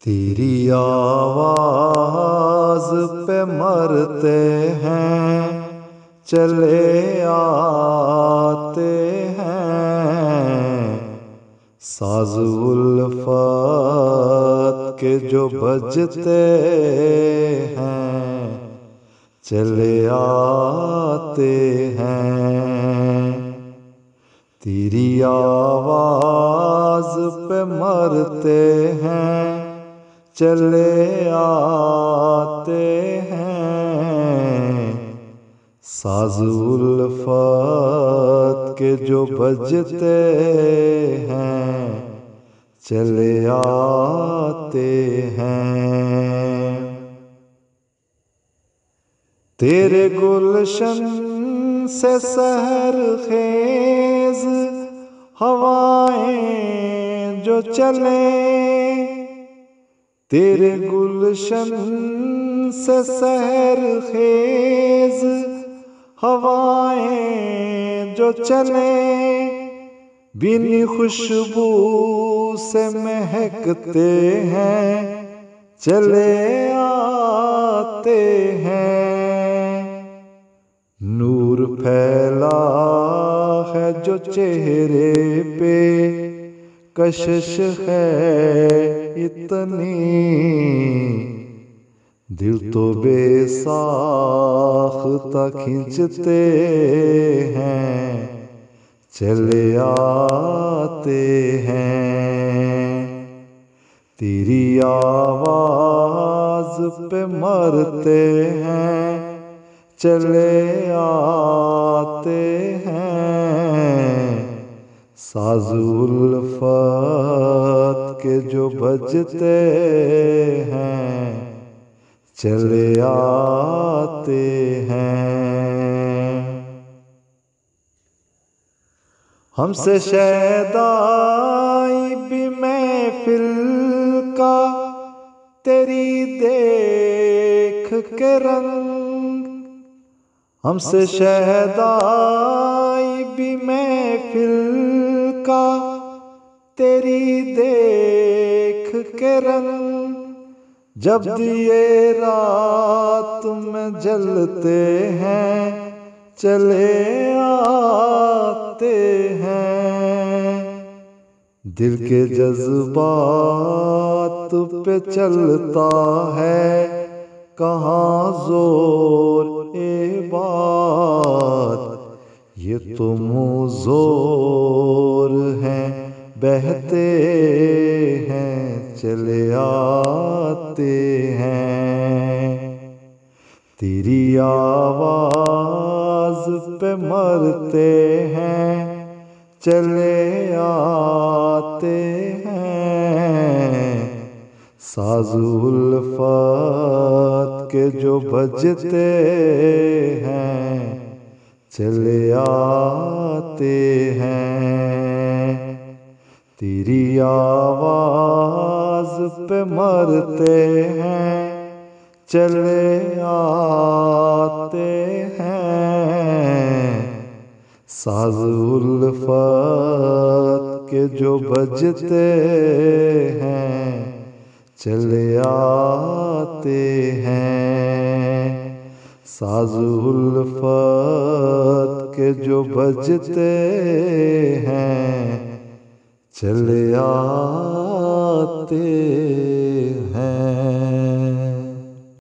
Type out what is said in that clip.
تیری آواز پہ مرتے ہیں، چلے آتے ہیں، ساز الفت کے جو بجتے ہیں، چلے آتے ہیں۔ تیری آواز پہ مرتے ہیں، چلے آتے ہیں، ساز الفت کے جو بجتے ہیں، چلے آتے ہیں۔ تیرے گلشن سے سحر خیز ہوائیں جو چلیں، تیرے گلشن سے سحر خیز ہوائیں جو چلیں، بینی خوشبو سے مہکتے ہیں، چلے آتے ہیں۔ نور پھیلا ہے جو چہرے پہ، کشش ہے اتنی، دل تو بے ساختہ کھنچتے ہیں، چلے آتے ہیں۔ تیری آواز پہ مرتے ہیں، چلے آتے ہیں، ساز الفت کے جو بجتے ہیں، چلے آتے ہیں۔ ہم سے شیدائی بھی محفل کا تیری دیکھ کے رنگ، ہم سے شیدائی بھی محفل کا تیری دیکھ کے رنگ، جب دیے رات میں جلتے ہیں، چلے آتے ہیں۔ دل کے جذبات پہ چلتا ہے کہاں زور اے بات، یہ تو زور ہیں بہتے ہیں، چلے آتے ہیں۔ تیری آواز پہ مرتے ہیں، چلے آتے ہیں، ساز الفت کے جو بجتے ہیں، چلے آتے ہیں۔ تیری آواز پہ مرتے ہیں، چلے آتے ہیں، ساز الفت کے جو بجتے ہیں، چلے آتے ہیں، ساز الفت کے جو بجتے ہیں، چلے آتے